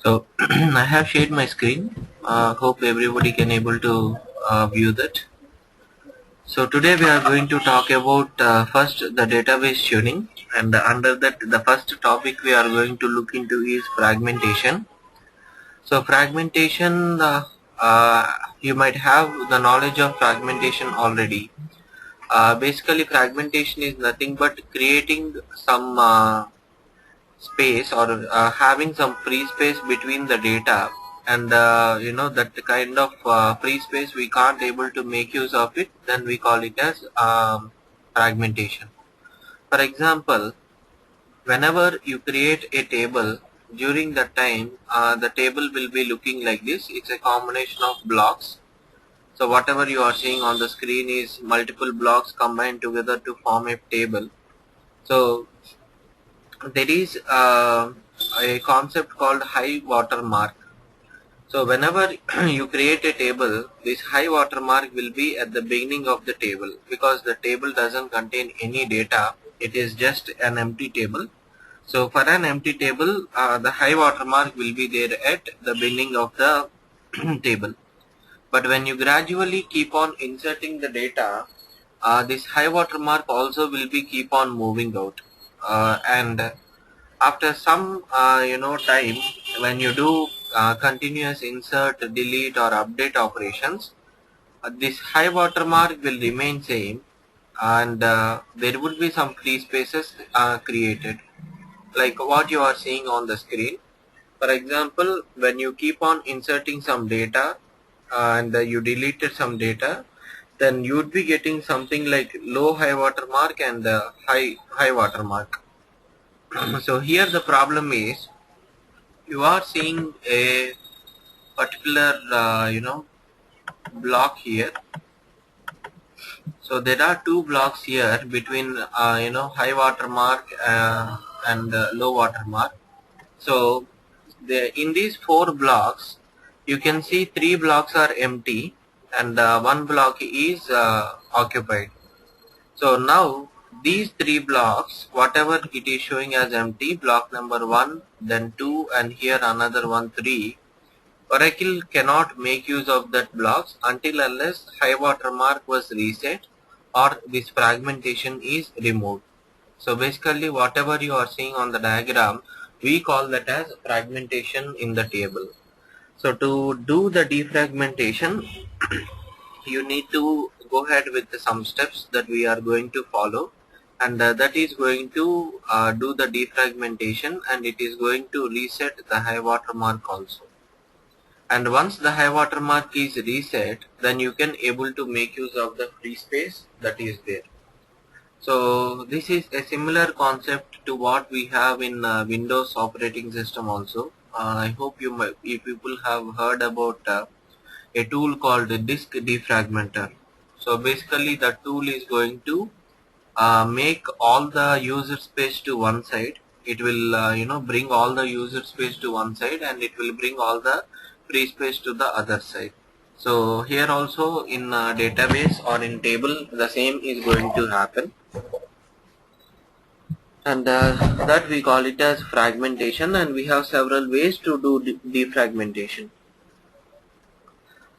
So I have shared my screen. Hope everybody can able to view that. So today we are going to talk about first the database tuning, and under that the first topic we are going to look into is fragmentation. So fragmentation, you might have the knowledge of fragmentation already. Basically, fragmentation is nothing but creating some space or having some free space between the data, and that kind of free space we can't able to make use of it, then we call it as fragmentation. For example, whenever you create a table, during that time the table will be looking like this. It's a combination of blocks. So whatever you are seeing on the screen is multiple blocks combined together to form a table. So there is a concept called high water mark. So whenever you create a table, this high water mark will be at the beginning of the table, because the table doesn't contain any data. It is just an empty table. So for an empty table, the high water mark will be there at the beginning of the table. But when you gradually keep on inserting the data, this high water mark also will be keep on moving out. And after some time, when you do continuous insert, delete or update operations, this high watermark will remain same, and there would be some free spaces created, like what you are seeing on the screen. For example, when you keep on inserting some data and you deleted some data, then you would be getting something like low high watermark and high watermark. So here the problem is, you are seeing a particular block here. So there are two blocks here between high water mark and low water mark. So in these four blocks, you can see three blocks are empty, and one block is occupied. So now these three blocks, whatever it is showing as empty, block number 1, then 2, and here another one, 3, Oracle cannot make use of that blocks until unless high water mark was reset or this fragmentation is removed. So basically whatever you are seeing on the diagram, we call that as fragmentation in the table. So to do the defragmentation, you need to go ahead with some steps that we are going to follow, and that is going to do the defragmentation, and it is going to reset the high water mark also. And once the high water mark is reset, then you can able to make use of the free space that is there. So this is a similar concept to what we have in Windows operating system also. I hope you people have heard about a tool called disk defragmenter. So basically the tool is going to make all the user space to one side. It will bring all the user space to one side, and it will bring all the free space to the other side. So here also in database or in table, the same is going to happen, and that we call it as fragmentation, and we have several ways to do defragmentation.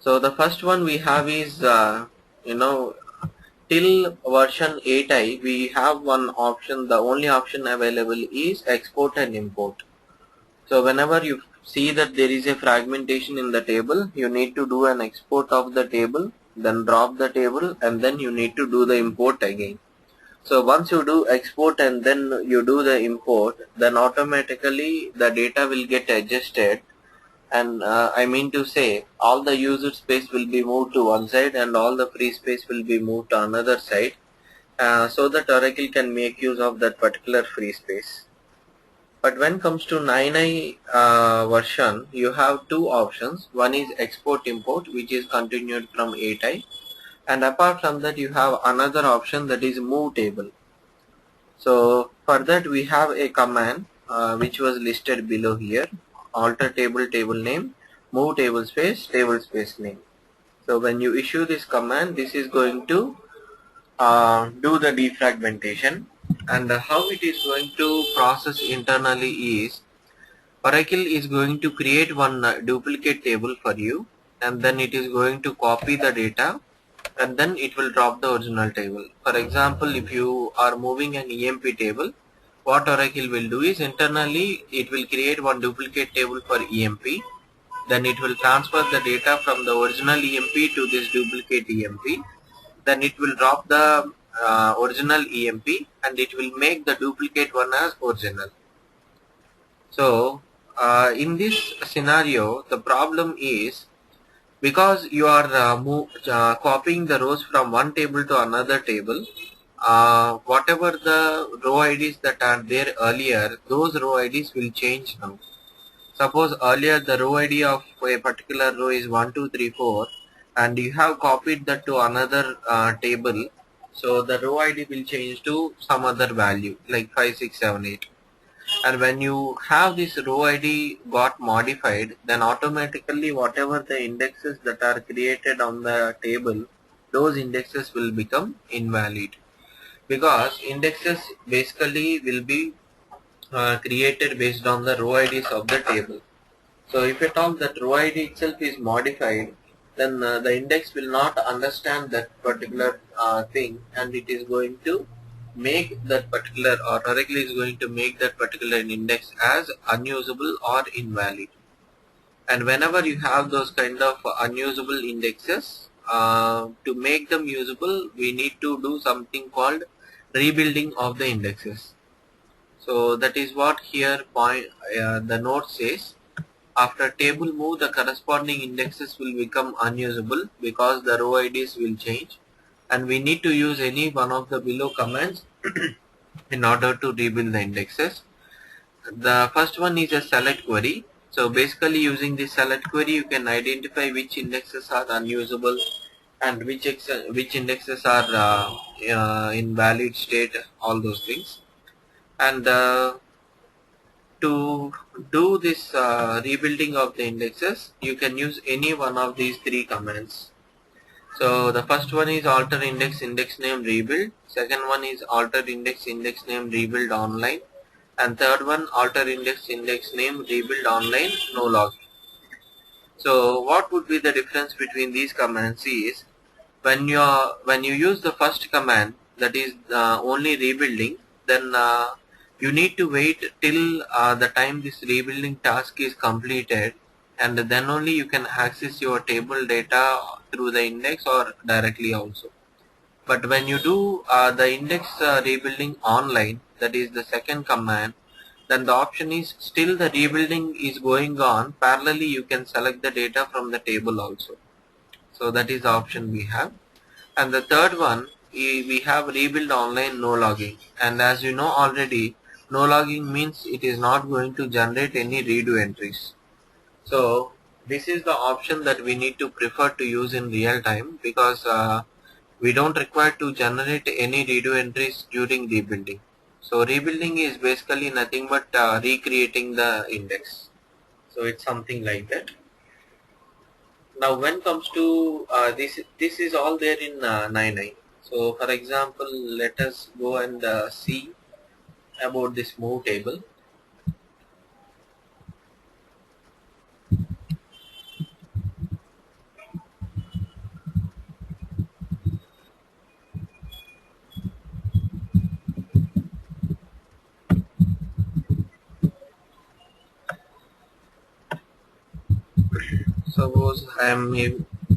So the first one we have is you know till version 8i, we have one option. The only option available is export and import. So whenever you see that there is a fragmentation in the table, you need to do an export of the table, then drop the table, and then you need to do the import again. So once you do export and then you do the import, then automatically the data will get adjusted, and I mean to say all the user space will be moved to one side and all the free space will be moved to another side, so that Oracle can make use of that particular free space. But when comes to 9i version, you have two options. One is export import, which is continued from 8i, and apart from that you have another option, that is move table. So for that we have a command which was listed below here: alter table name, move table space name. So when you issue this command, this is going to do the defragmentation. And how it is going to process internally is, Oracle is going to create one duplicate table for you, and then it is going to copy the data, and then it will drop the original table. For example, if you are moving an EMP table, what Oracle will do is internally it will create one duplicate table for EMP, then it will transfer the data from the original EMP to this duplicate EMP, then it will drop the original EMP and it will make the duplicate one as original. So in this scenario, the problem is because you are copying the rows from one table to another table, whatever the row IDs that are there earlier, those row IDs will change now. Suppose earlier the row ID of a particular row is 1, 2, 3, 4, and you have copied that to another table, so the row ID will change to some other value like 5, 6, 7, 8. And when you have this row ID got modified, then automatically whatever the indexes that are created on the table, those indexes will become invalid, because indexes basically will be created based on the row IDs of the table. So if at all that row ID itself is modified, then the index will not understand that particular thing, and it is going to make that particular, or directly is going to make that particular index as unusable or invalid. And whenever you have those kind of unusable indexes, to make them usable, we need to do something called rebuilding of the indexes. So that is what here the note says. After table move, the corresponding indexes will become unusable because the row IDs will change, and we need to use any one of the below commands in order to rebuild the indexes. The first one is a select query. So basically using this select query, you can identify which indexes are unusable and which indexes are in valid state, all those things. And to do this rebuilding of the indexes, you can use any one of these three commands. So the first one is alter index name rebuild, second one is alter index name rebuild online, and third one alter index name rebuild online no login. So what would be the difference between these commands is, when you use the first command, that is only rebuilding, then you need to wait till the time this rebuilding task is completed, and then only you can access your table data through the index or directly also. But when you do the index rebuilding online, that is the second command, then the option is still the rebuilding is going on, parallelly you can select the data from the table also. So that is the option we have. And the third one, we have rebuild online no logging, and as you know already, no logging means it is not going to generate any redo entries. So this is the option that we need to prefer to use in real time, because we don't require to generate any redo entries during rebuilding. So rebuilding is basically nothing but recreating the index. So it's something like that. Now when comes to this is all there in 9.9. So for example, let us go and see about this move table. Suppose I am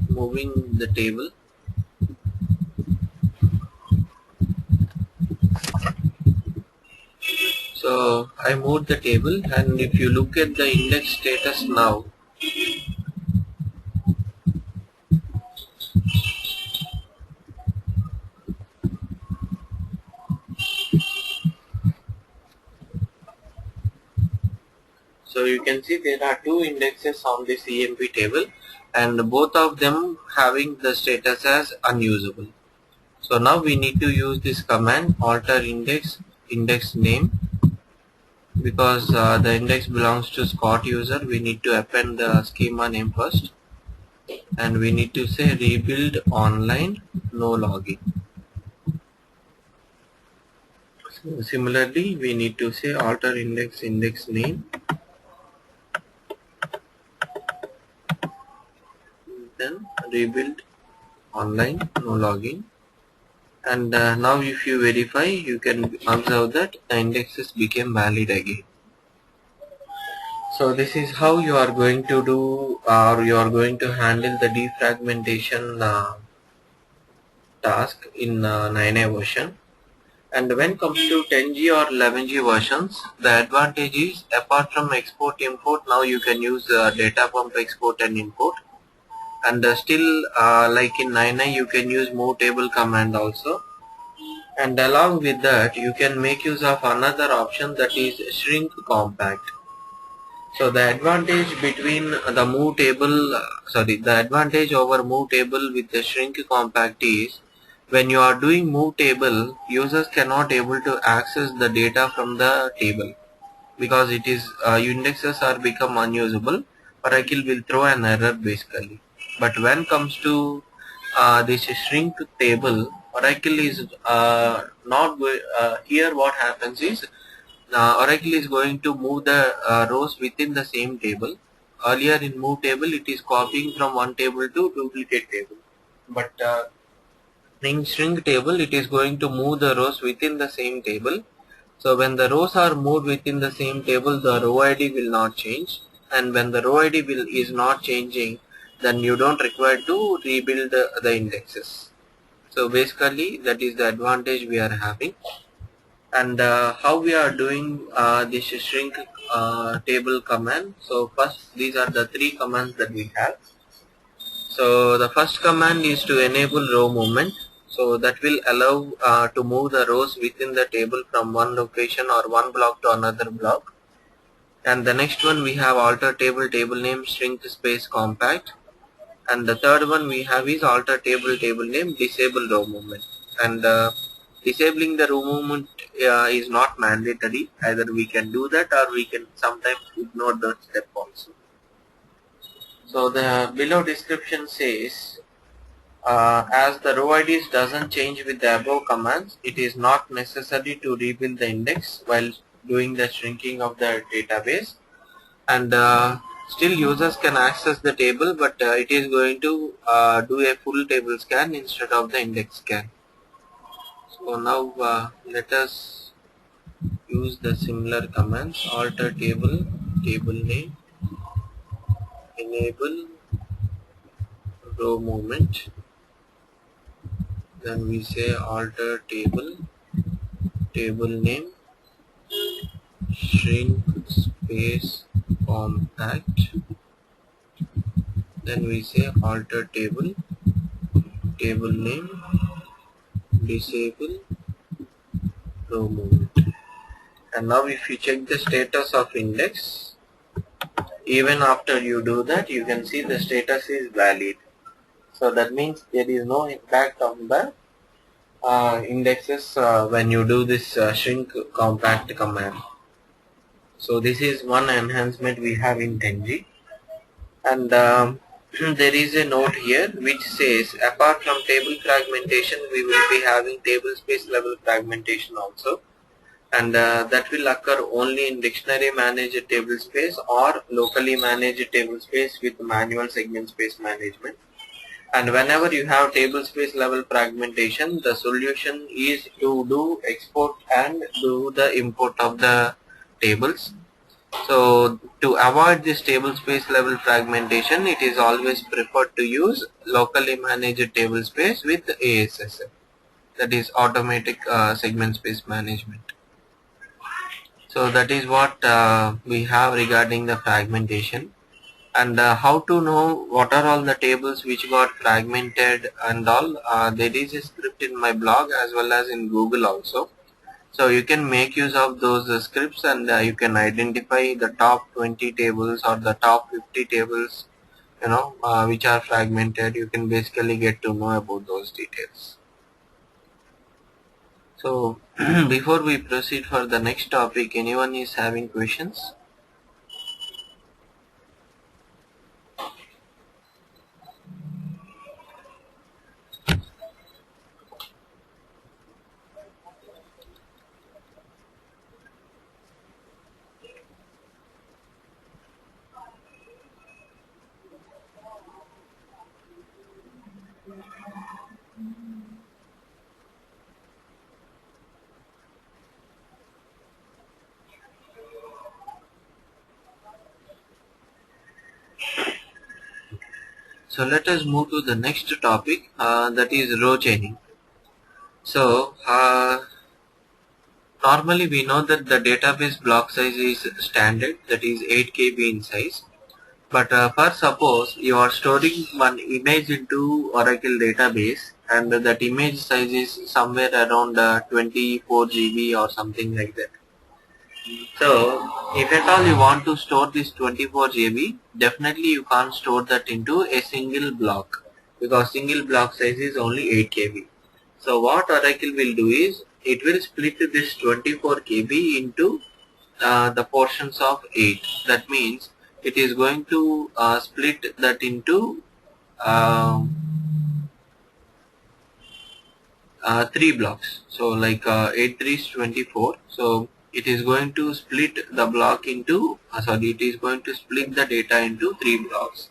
moving the table. So I moved the table, and if you look at the index status now, so you can see there are two indexes on this EMP table, and both of them having the status as unusable. So now we need to use this command alter index name, because the index belongs to Scott user. We need to append the schema name first, and we need to say rebuild online no login. So similarly, we need to say alter index name button, rebuild online, no login. And now if you verify, you can observe that the indexes became valid again. So this is how you are going to do, or you are going to handle the defragmentation task in 9a version. And when comes to 10G or 11G versions, the advantage is apart from export import, now you can use data pump export and import. And still like in 9A you can use move table command also. And along with that you can make use of another option, that is shrink compact. So the advantage between the move table, the advantage over move table with the shrink compact is when you are doing move table, users cannot able to access the data from the table because it is indexes are become unusable. Oracle will throw an error basically. But when comes to this shrink table, Oracle is not here. What happens is Oracle is going to move the rows within the same table. Earlier in move table, it is copying from one table to duplicate table. But in shrink table, it is going to move the rows within the same table. So when the rows are moved within the same table, the row ID will not change. And when the row ID is not changing, then you don't require to rebuild the indexes. So basically, that is the advantage we are having. And how we are doing this shrink table command. So first, these are the three commands that we have. So the first command is to enable row movement. So that will allow to move the rows within the table from one location or one block to another block. And the next one we have alter table name shrink space compact. And the third one we have is alter table name disable row movement. And disabling the row movement is not mandatory. Either we can do that or we can sometimes ignore that step also. So the below description says as the row IDs doesn't change with the above commands, it is not necessary to rebuild the index while doing the shrinking of the database. And still users can access the table, but it is going to do a full table scan instead of the index scan. So now let us use the similar commands: alter table name, enable row movement, then we say alter table name shrink space compact, then we say alter table name disable row movement. And now if you check the status of index, even after you do that, you can see the status is valid. So that means there is no impact on the indexes when you do this shrink compact command. So this is one enhancement we have in 10G. And there is a note here which says apart from table fragmentation, we will be having table space level fragmentation also. And that will occur only in dictionary managed table space or locally managed table space with manual segment space management. And whenever you have table space level fragmentation, the solution is to do export and do the import of the tables. So to avoid this table space level fragmentation, it is always preferred to use locally managed table space with ASSM, that is automatic segment space management. So that is what we have regarding the fragmentation. And how to know what are all the tables which got fragmented and all, there is a script in my blog as well as in Google also. So you can make use of those scripts, and you can identify the top 20 tables or the top 50 tables, which are fragmented. You can basically get to know about those details. So before we proceed for the next topic, anyone is having questions? So let us move to the next topic, that is row chaining. So normally we know that the database block size is standard, that is 8 KB in size. But for suppose you are storing one image into Oracle database and that image size is somewhere around 24 GB or something like that. So if at all you want to store this 24 GB, definitely you can't store that into a single block because single block size is only 8 KB. So what Oracle will do is it will split this 24 KB into the portions of 8. That means it is going to split that into um, 3 blocks. So like 8 3 is 24. So it is going to split the block into sorry, it is going to split the data into 3 blocks.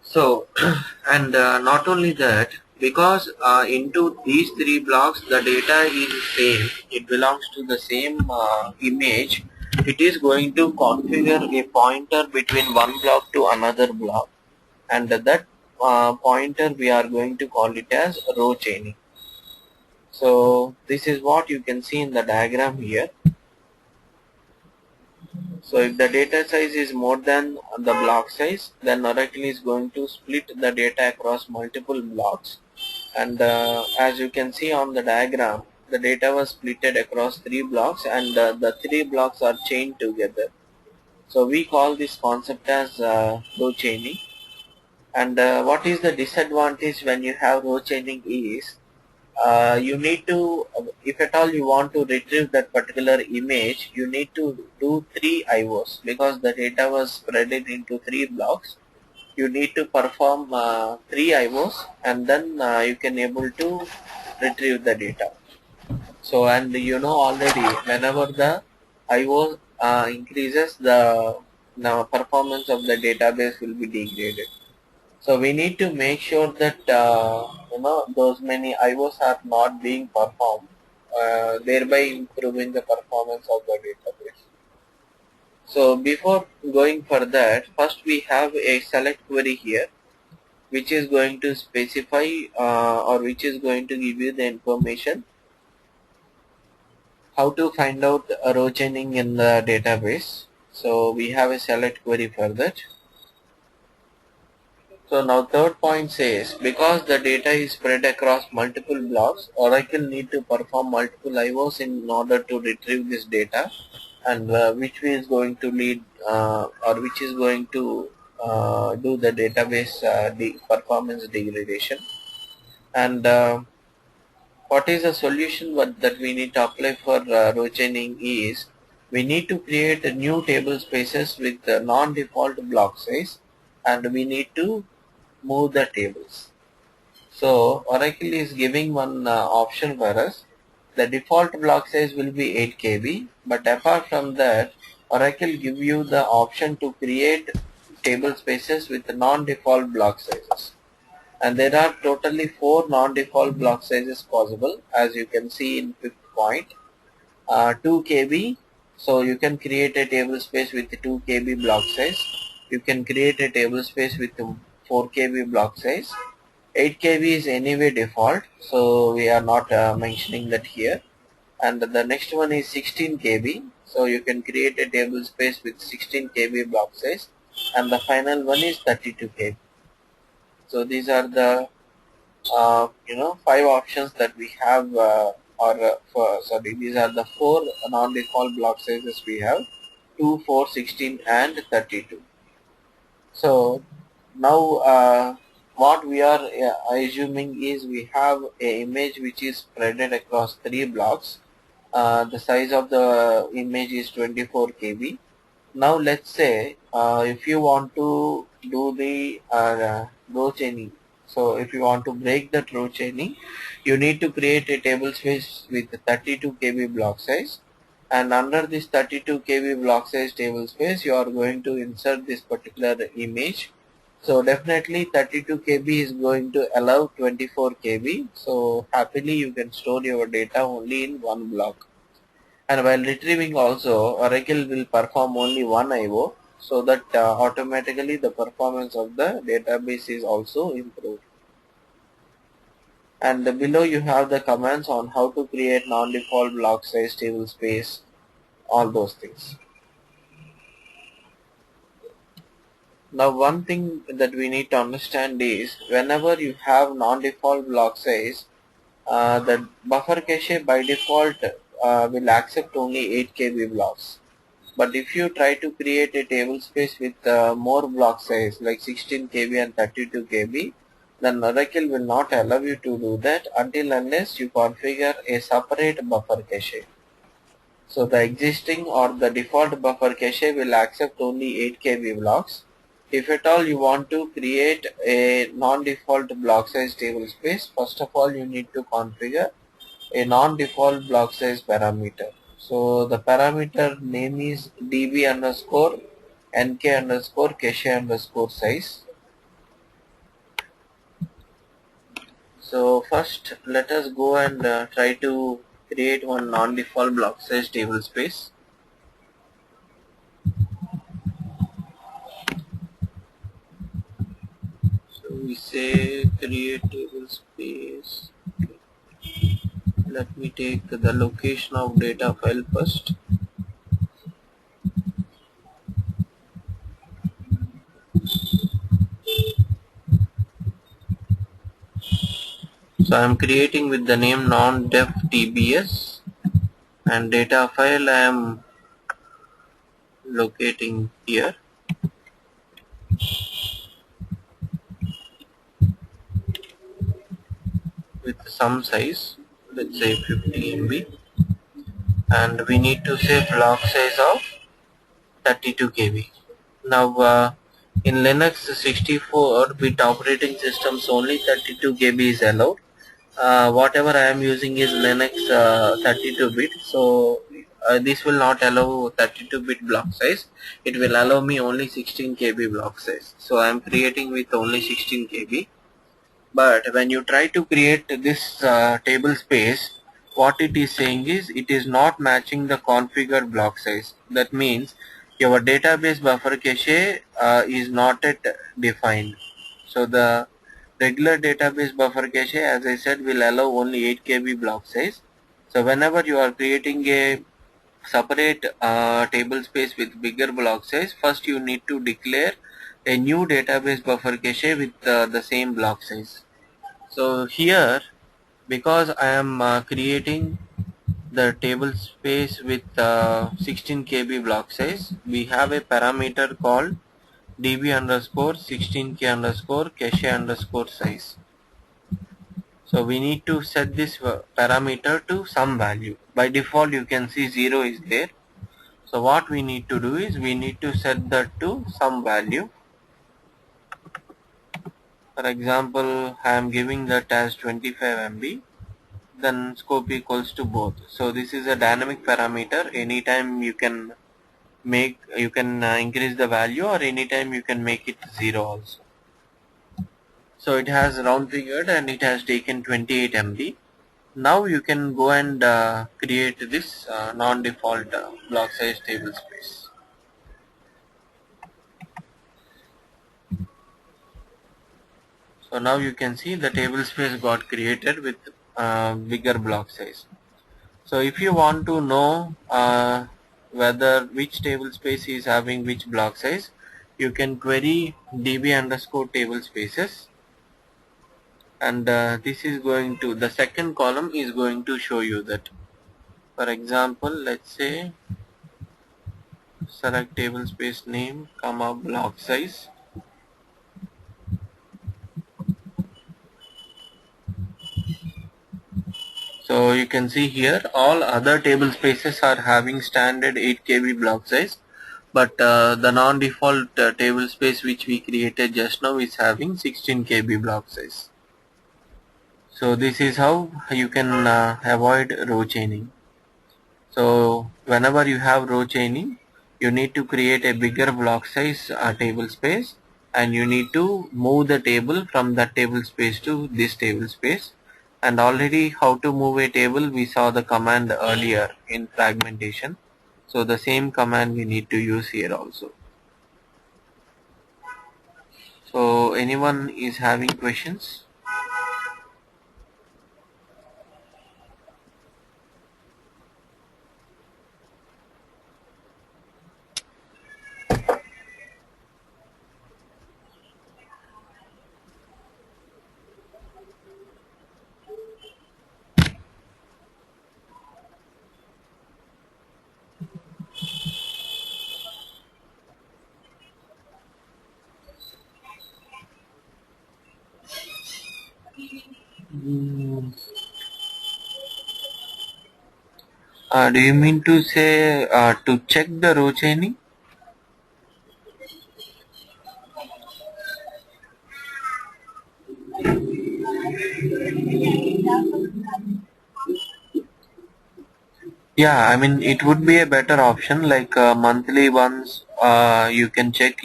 So and not only that, because into these 3 blocks the data is same, it belongs to the same image, it is going to configure a pointer between one block to another block, and that pointer we are going to call it as row chaining. So this is what you can see in the diagram here. So if the data size is more than the block size, then Oracle is going to split the data across multiple blocks. And as you can see on the diagram, the data was splitted across 3 blocks and the 3 blocks are chained together. So we call this concept as row chaining. And what is the disadvantage when you have row chaining is, you need to, if at all you want to retrieve that particular image, you need to do 3 IOs because the data was spread into 3 blocks. You need to perform 3 IOs and then you can able to retrieve the data. So and you know already whenever the IO increases, the performance of the database will be degraded. So we need to make sure that those many IOs are not being performed, thereby improving the performance of the database. So before going for that, first we have a select query here, which is going to specify or which is going to give you the information how to find out a row chaining in the database. So we have a select query for that. So now third point says, because the data is spread across multiple blocks, Oracle need to perform multiple IOs in order to retrieve this data, and which is going to lead or which is going to do the database performance degradation. And what is the solution that we need to apply for row chaining is, we need to create a new table spaces with non-default block size, and we need to move the tables. So Oracle is giving one option for us. The default block size will be 8 KB, but apart from that, Oracle give you the option to create table spaces with non-default block sizes. And there are totally 4 non-default block sizes possible, as you can see in 5th point. 2 KB, so you can create a table space with 2 KB block size. You can create a table space with 4 KB block size. 8 KB is anyway default, so we are not mentioning that here. And the next one is 16 KB, so you can create a table space with 16 KB block size. And the final one is 32 KB. So these are the 5 options that we have, these are the 4 non-default block sizes we have: 2, 4, 16 and 32. So now what we are assuming is, we have a image which is spreaded across 3 blocks. The size of the image is 24 KB. Now let's say if you want to do the row chaining, so if you want to break that row chaining, you need to create a table space with 32 KB block size, and under this 32 KB block size table space you are going to insert this particular image. So definitely 32 KB is going to allow 24 KB, so happily you can store your data only in one block. And while retrieving also, Oracle will perform only one IO. so that automatically the performance of the database is also improved. And below you have the commands on how to create non-default block size table space, all those things. Now one thing that we need to understand is whenever you have non-default block size, the buffer cache by default will accept only 8 KB blocks. But if you try to create a table space with more block size like 16 KB and 32 KB, then Oracle will not allow you to do that until unless you configure a separate buffer cache. So the existing or the default buffer cache will accept only 8 KB blocks. If at all you want to create a non-default block size table space, first of all you need to configure a non-default block size parameter. So the parameter name is db underscore nk underscore cache underscore size. So first let us go and try to create one non-default block size table space. So we say create table space. Let me take the location of data file first. So I am creating with the name non-def tbs, and data file I am locating here with some size, let's say 50 MB, and we need to say block size of 32 KB. Now in Linux 64-bit operating systems only 32 KB is allowed. Whatever I am using is Linux 32-bit, so this will not allow 32-bit block size. It will allow me only 16 KB block size. So I am creating with only 16 KB. But when you try to create this table space, what it is saying is it is not matching the configured block size. That means your database buffer cache is not yet defined. So the regular database buffer cache, as I said, will allow only 8 KB block size. So whenever you are creating a separate table space with bigger block size, first you need to declare a new database buffer cache with the same block size. So here, because I am creating the table space with 16 KB block size, we have a parameter called db underscore 16k underscore cache underscore size. So we need to set this parameter to some value. By default you can see 0 is there. So what we need to do is we need to set that to some value. For example, I am giving that as 25 MB, then scope equals to both. So this is a dynamic parameter. Anytime you can increase the value, or anytime you can make it 0 also. So it has round figured and it has taken 28 MB. Now you can go and create this non-default block size table space. So now you can see the table space got created with bigger block size. So if you want to know whether which table space is having which block size, you can query db underscore table spaces, and this is going to, the second column is going to show you that. For example, let's say select table space name comma block size. So you can see here all other table spaces are having standard 8 KB block size, but the non-default table space which we created just now is having 16 KB block size. So this is how you can avoid row chaining. So whenever you have row chaining, you need to create a bigger block size table space, and you need to move the table from that table space to this table space. And already how to move a table, we saw the command earlier in fragmentation. So the same command we need to use here also. So anyone is having questions? Mm, do you mean to say to check the row chaining? Yeah, I mean it would be a better option, like monthly once you can check,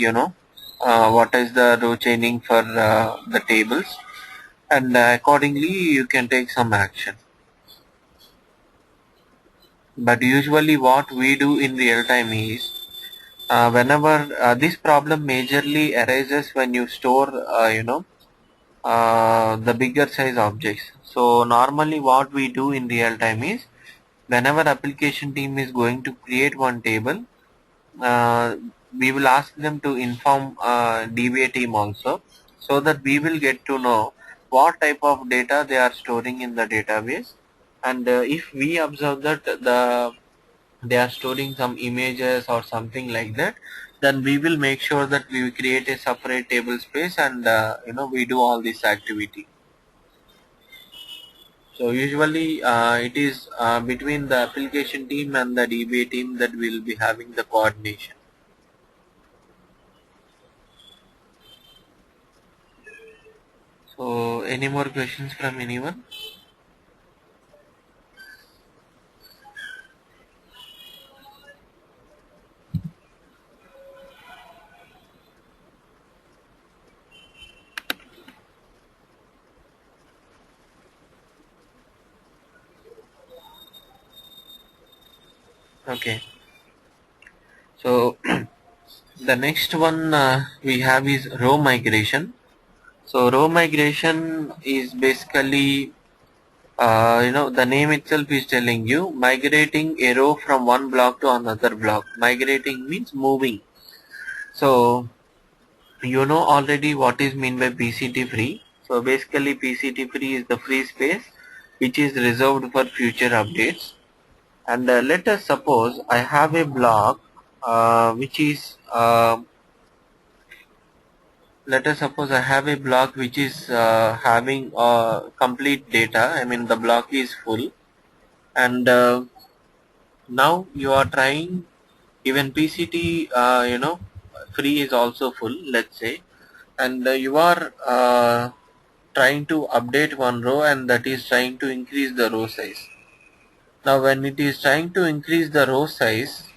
what is the row chaining for the tables, and accordingly you can take some action. But usually what we do in real time is, whenever this problem majorly arises when you store, the bigger size objects. So normally what we do in real time is, whenever application team is going to create one table, uh, we will ask them to inform DBA team also, so that we will get to know what type of data they are storing in the database. And if we observe that they are storing some images or something like that, then we will make sure that we create a separate table space, and we do all this activity. So usually it is between the application team and the DBA team that we will be having the coordination. So any more questions from anyone? Okay. So the next one we have is row migration. So row migration is basically, the name itself is telling you migrating a row from one block to another block. Migrating means moving. So you know already what is mean by PCT free. So basically PCT free is the free space which is reserved for future updates. And let us suppose I have a block which is let us suppose I have a block which is having complete data. I mean the block is full, and now you are trying, even PCT free is also full, let's say, and you are trying to update one row, and that is trying to increase the row size. Now when it is trying to increase the row size,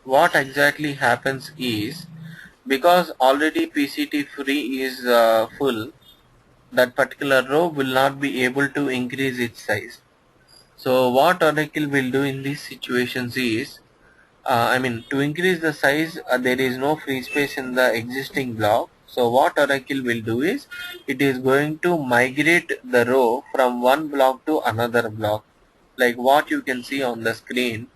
what exactly happens is, because already PCT free is full, that particular row will not be able to increase its size. So what Oracle will do in these situations is, to increase the size, there is no free space in the existing block. So what Oracle will do is, it is going to migrate the row from one block to another block. Like what you can see on the screen,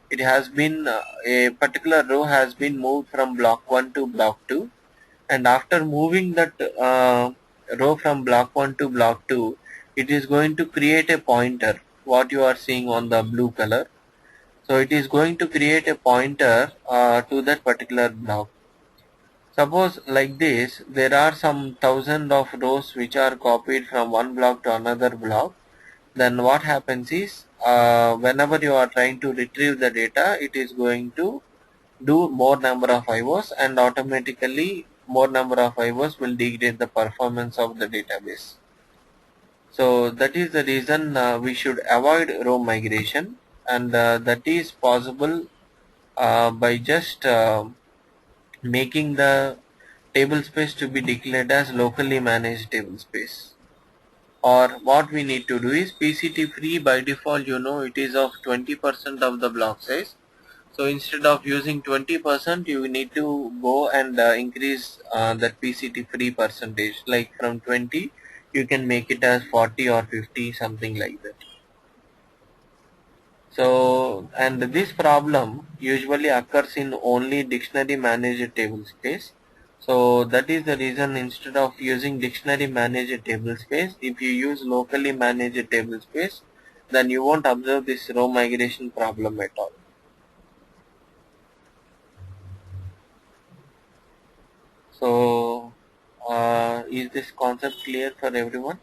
it has been a particular row has been moved from block 1 to block 2, and after moving that row from block 1 to block 2, it is going to create a pointer, what you are seeing on the blue color. So it is going to create a pointer to that particular block. Suppose like this, there are some thousand of rows which are copied from one block to another block. Then what happens is, whenever you are trying to retrieve the data, it is going to do more number of IOs, and automatically more number of IOs will degrade the performance of the database. So that is the reason we should avoid row migration, and that is possible by just making the table space to be declared as locally managed table space. Or what we need to do is, PCT free by default, it is of 20% of the block size. So instead of using 20%, you need to go and increase that PCT free percentage. Like from 20, you can make it as 40 or 50, something like that. So, and this problem usually occurs in only dictionary managed table space. So that is the reason instead of using dictionary managed table space, if you use locally managed table space, then you won't observe this row migration problem at all. So, is this concept clear for everyone?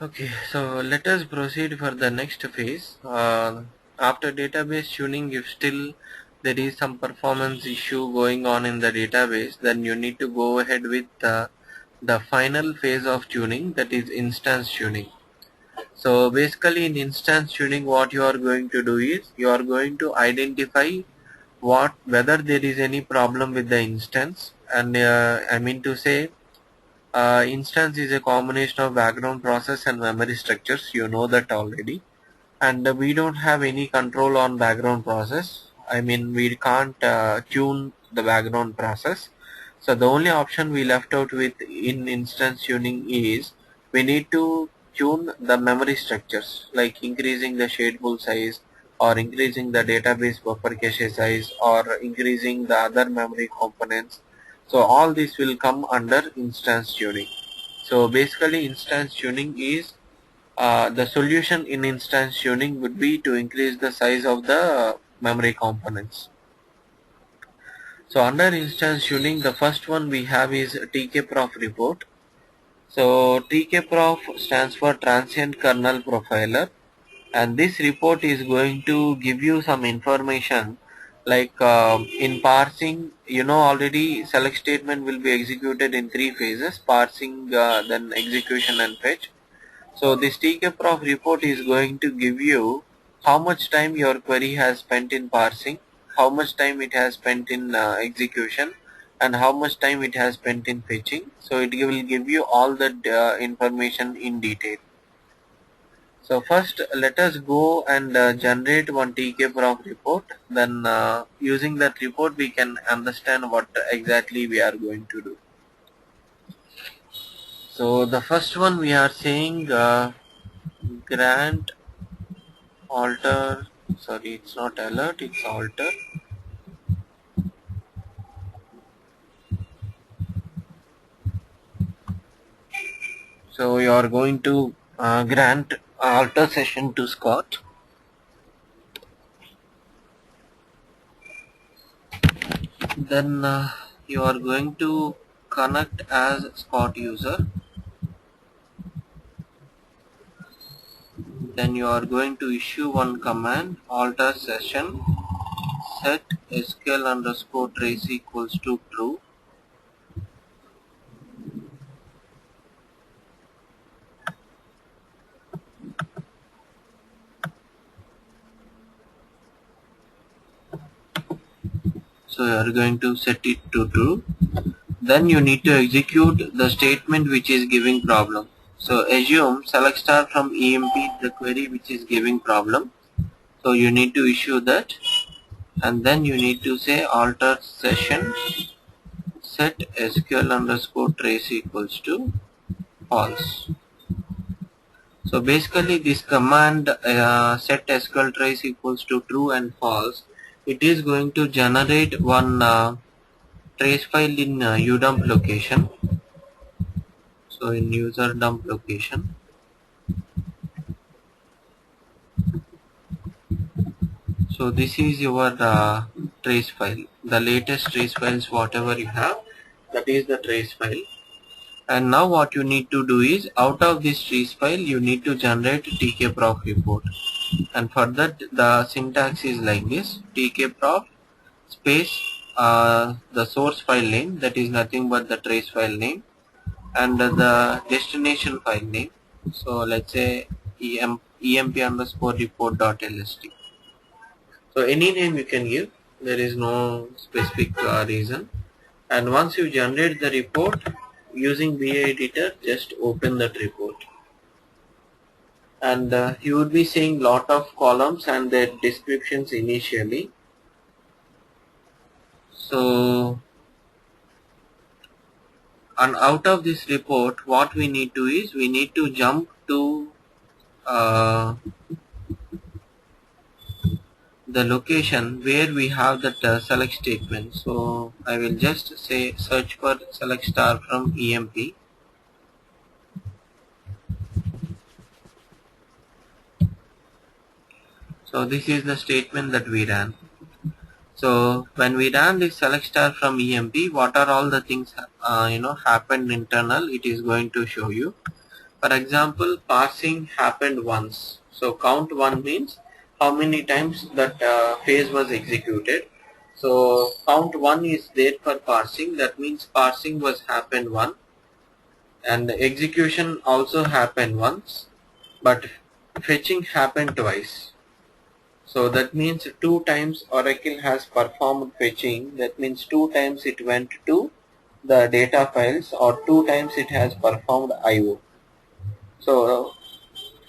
Okay, so let us proceed for the next phase. After database tuning, if still there is some performance issue going on in the database, then you need to go ahead with the final phase of tuning, that is instance tuning. So basically in instance tuning, what you are going to do is you are going to identify whether there is any problem with the instance, and I mean to say instance is a combination of background process and memory structures. You know that already, and we don't have any control on background process. I mean, we can't tune the background process. So the only option we left out with in instance tuning is we need to tune the memory structures, like increasing the shadable size, or increasing the database buffer cache size, or increasing the other memory components. So all this will come under instance tuning. So basically instance tuning is the solution in instance tuning would be to increase the size of the memory components. So under instance tuning, the first one we have is TKProf report. So TKProf stands for Transient Kernel Profiler, and this report is going to give you some information, like in parsing, you know already select statement will be executed in three phases: parsing, then execution and fetch. So this TKProf report is going to give you how much time your query has spent in parsing, how much time it has spent in execution, and how much time it has spent in fetching. So it will give you all that information in detail. So first let us go and generate one TKProf report. Then using that report we can understand what exactly we are going to do. So the first one we are saying grant alter, sorry, it's not alert, it's alter. So you are going to grant alter session to Scott. Then you are going to connect as Scott user. Then you are going to issue one command, alter session set SQL underscore trace equals to true. So you are going to set it to true. Then you need to execute the statement which is giving problem. So assume select star from EMP the query which is giving problem. So you need to issue that, and then you need to say alter session set SQL underscore trace equals to false. So basically this command set SQL trace equals to true and false, it is going to generate one trace file in udump location. So in user dump location, so this is your trace file, the latest trace files whatever you have, that is the trace file. And now what you need to do is out of this trace file you need to generate TKProf report, and for that the syntax is like this: TKProf space the source file name, that is nothing but the trace file name, and the destination file name. So let's say emp underscore report.lst. So any name you can give, there is no specific reason. And once you generate the report using BA editor, just open that report. And you would be seeing lot of columns and their descriptions initially. So, and out of this report, what we need to is, we need to jump to the location where we have that select statement. So I will just say search for select star from EMP. So this is the statement that we ran. So when we ran this select star from EMP, what are all the things happened internal, it is going to show you. For example, parsing happened once. So count 1 means how many times that phase was executed. So count 1 is there for parsing, that means parsing was happened once, and execution also happened once, but fetching happened twice. So that means 2 times Oracle has performed fetching, that means 2 times it went to the data files, or 2 times it has performed IO. So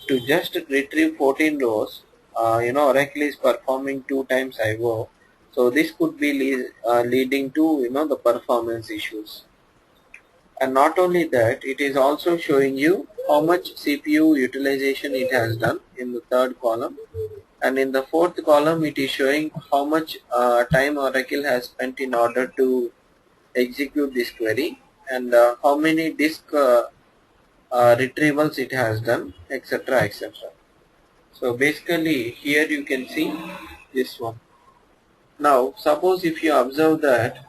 to just retrieve 14 rows, Oracle is performing 2 times IO. So this could be leading to the performance issues. And not only that, it is also showing you how much CPU utilization it has done in the third column, and in the fourth column it is showing how much time Oracle has spent in order to execute this query, and how many disk retrievals it has done, etc., etc. So basically here you can see this one. Now suppose if you observe that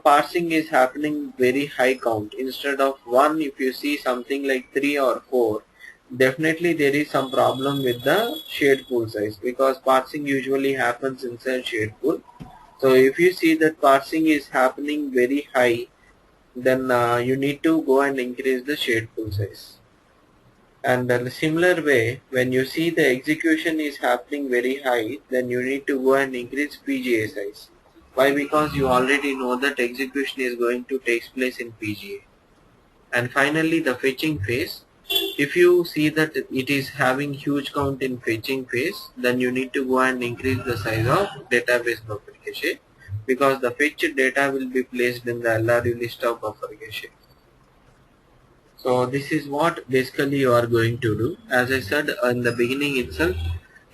parsing is happening very high count, instead of 1, if you see something like 3 or 4, definitely there is some problem with the shared pool size, because parsing usually happens inside shared pool. So if you see that parsing is happening very high, then you need to go and increase the shared pool size. And in a similar way, when you see the execution is happening very high, then you need to go and increase PGA size. Why? Because you already know that execution is going to take place in PGA. And finally, the fetching phase. If you see that it is having huge count in fetching phase, then you need to go and increase the size of database buffer cache, because the fetched data will be placed in the LRU list of buffer cache. So this is what basically you are going to do. As I said in the beginning itself,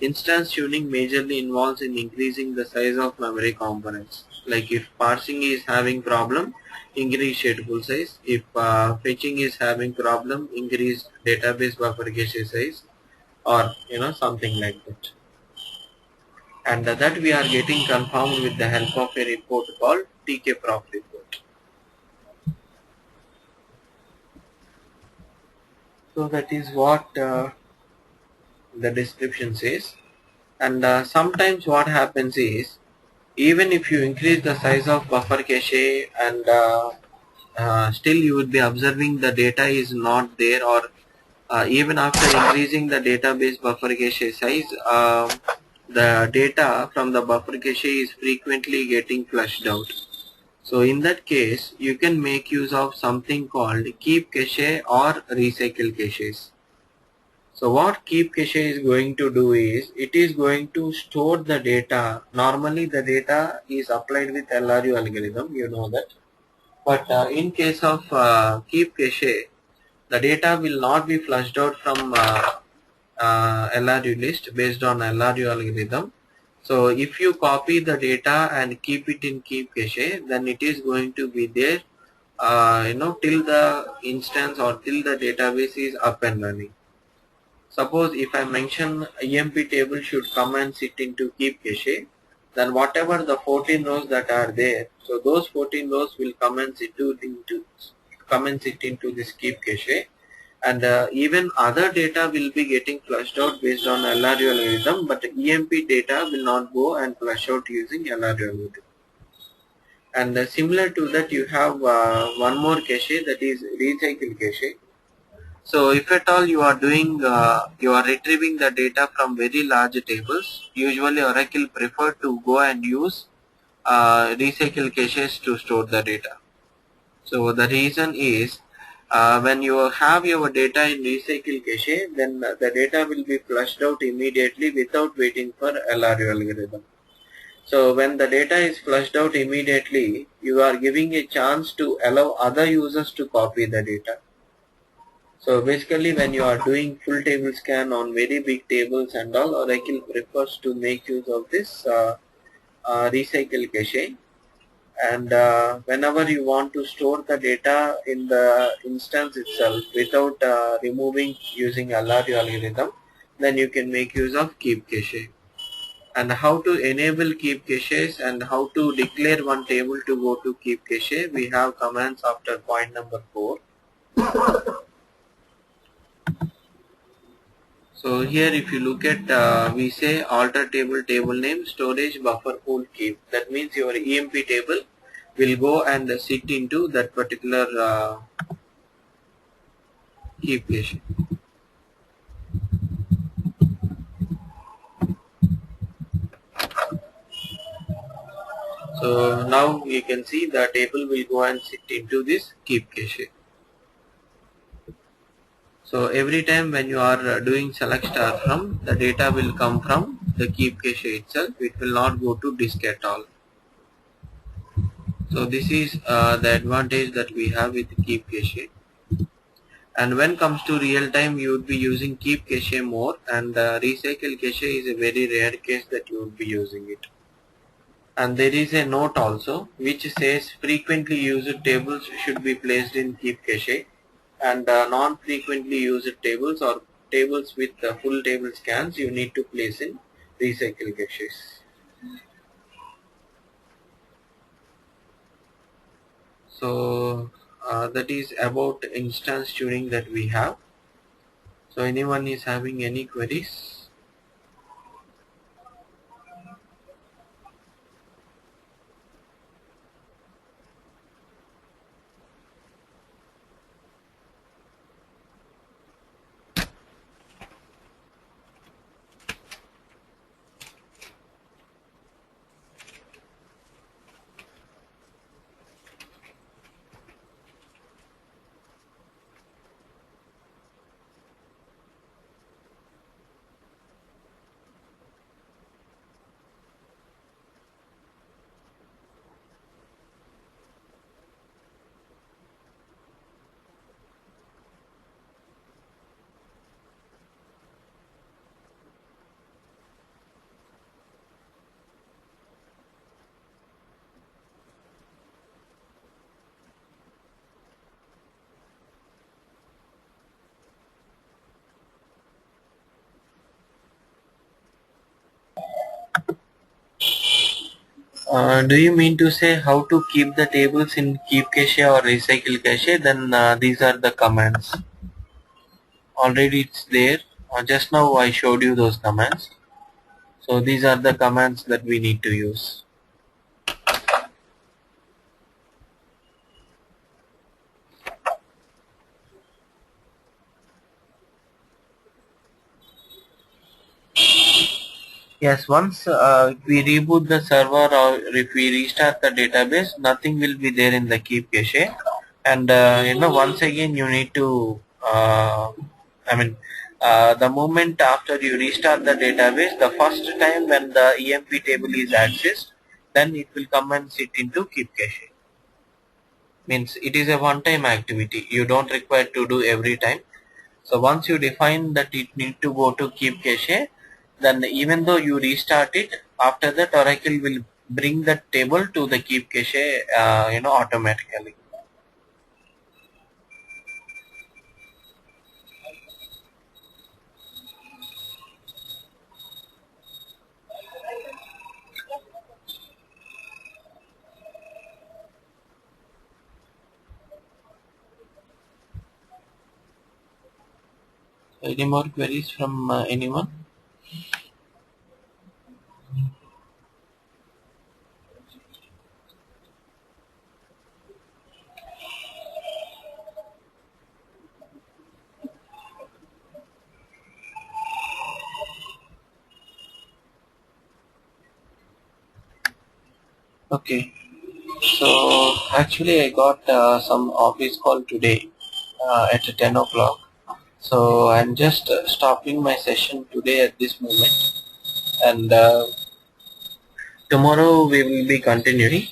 instance tuning majorly involves in increasing the size of memory components. Like if parsing is having problem, increase shared pool size. If fetching is having problem, increase database buffer cache size, or something like that. And that we are getting confirmed with the help of a report called tkproc report. So that is what the description says. And sometimes what happens is, even if you increase the size of buffer cache, and still you would be observing the data is not there, or even after increasing the database buffer cache size, the data from the buffer cache is frequently getting flushed out. So in that case, you can make use of something called keep cache or recycle caches. So what keep cache is going to do is, it is going to store the data. Normally the data is applied with LRU algorithm, you know that. But in case of keep cache, the data will not be flushed out from LRU list based on LRU algorithm. So if you copy the data and keep it in keep cache, then it is going to be there till the instance or till the database is up and running. Suppose if I mention EMP table should come and sit into keep cache, then whatever the 14 rows that are there, so those 14 rows will come and sit into this keep cache, and even other data will be getting flushed out based on LRU algorithm, but EMP data will not go and flush out using LRU algorithm. and similar to that you have one more cache, that is recycle cache. So if at all you are doing, you are retrieving the data from very large tables, usually Oracle prefer to go and use recycle caches to store the data. So the reason is, when you have your data in recycle cache, then the data will be flushed out immediately without waiting for LRU algorithm. So when the data is flushed out immediately, you are giving a chance to allow other users to copy the data. So basically when you are doing full table scan on very big tables and all, Oracle prefers to make use of this recycle cache. And whenever you want to store the data in the instance itself without removing using LRU algorithm, then you can make use of keep cache. And how to enable keep caches and how to declare one table to go to keep cache, we have commands after point number 4. So here if you look at, we say alter table table name storage buffer pool keep. That means your EMP table will go and sit into that particular keep cache. So now you can see the table will go and sit into this keep cache. So every time when you are doing select star from, the data will come from the keep cache itself. It will not go to disk at all. So this is the advantage that we have with keep cache. And when comes to real time, you would be using keep cache more, and recycle cache is a very rare case that you would be using it. And there is a note also which says frequently used tables should be placed in keep cache, and non-frequently used tables or tables with full table scans you need to place in recycle caches. So that is about instance tuning that we have. So anyone is having any queries? Do you mean to say how to keep the tables in keep cache or recycle cache? Then these are the commands. Already it's there. Just now I showed you those commands. So these are the commands that we need to use. Yes, once we reboot the server or if we restart the database, nothing will be there in the keep cache. And once again you need to, the moment after you restart the database, the first time when the EMP table is accessed, then it will come and sit into keep cache. Means it is a one-time activity. You don't require to do every time. So once you define that it need to go to keep cache, then even though you restart it, after that Oracle will bring that table to the keep cache, automatically. Any more queries from anyone? Okay, so actually I got some office call today at 10 o'clock. So I'm just stopping my session today at this moment, and tomorrow we will be continuing.